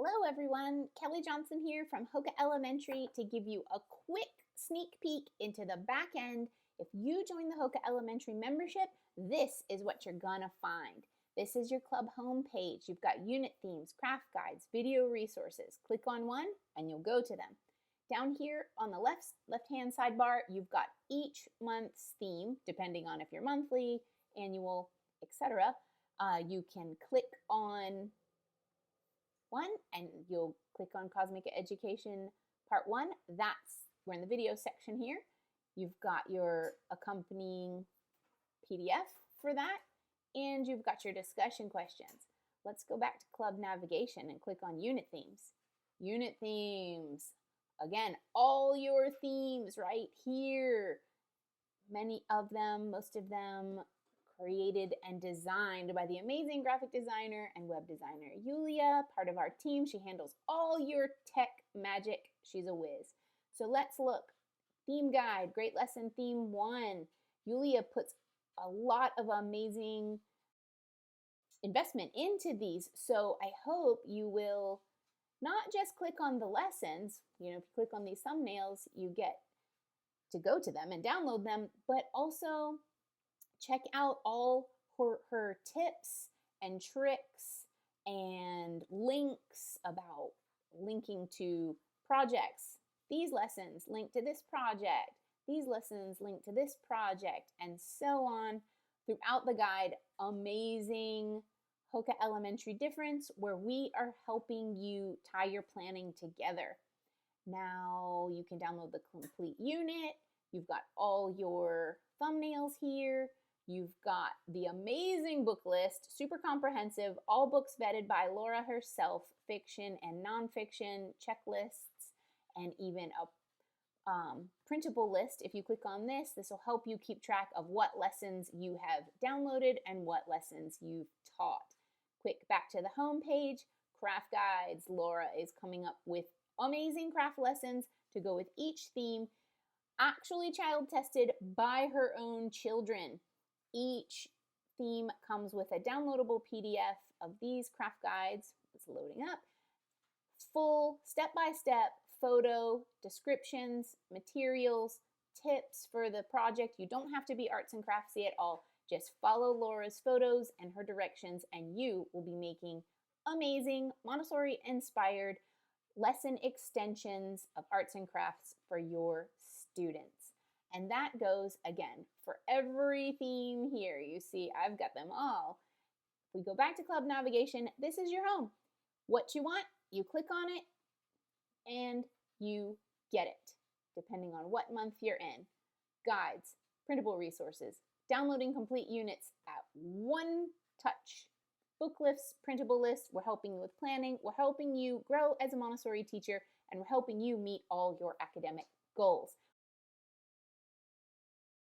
Hello everyone, Kelly Johnson here from HOKA Elementary to give you a quick sneak peek into the back end. If you join the HOKA Elementary membership, this is what you're gonna find. This is your club homepage. You've got unit themes, craft guides, video resources. Click on one and you'll go to them. Down here on the left-hand sidebar, you've got each month's theme, depending on if you're monthly, annual, etc. You can click on one and you'll click on Cosmic Education Part 1. We're in the video section here. You've got your accompanying PDF for that, and you've got your discussion questions. Let's go back to Club Navigation and click on Unit Themes. Unit Themes. Again, all your themes right here. Many of them, most of them, created and designed by the amazing graphic designer and web designer Yulia, part of our team. She handles all your tech magic. She's a whiz. So let's look. Theme guide, great lesson theme 1. Yulia puts a lot of amazing investment into these. So I hope you will not just click on the lessons. If you click on these thumbnails, you get to go to them and download them, but also check out all her tips and tricks and links about linking to projects. These lessons link to this project. These lessons link to this project, and so on throughout the guide. Amazing HOKA Elementary difference where we are helping you tie your planning together. Now you can download the complete unit. You've got all your thumbnails here. You've got the amazing book list, super comprehensive, all books vetted by Laura herself, fiction and nonfiction, checklists, and even a printable list. If you click on this, this will help you keep track of what lessons you have downloaded and what lessons you've taught. Quick back to the home page, craft guides. Laura is coming up with amazing craft lessons to go with each theme, actually child tested by her own children. Each theme comes with a downloadable PDF of these craft guides. It's loading up. Full step-by-step photo descriptions, materials, tips for the project. You don't have to be arts and craftsy at all. Just follow Laura's photos and her directions and you will be making amazing Montessori-inspired lesson extensions of arts and crafts for your students. And that goes, again, for every theme here. You see, I've got them all. If we go back to Club Navigation, this is your home. What you want, you click on it, and you get it, depending on what month you're in. Guides, printable resources, downloading complete units at one touch. Book lists, printable lists, we're helping you with planning, we're helping you grow as a Montessori teacher, and we're helping you meet all your academic goals.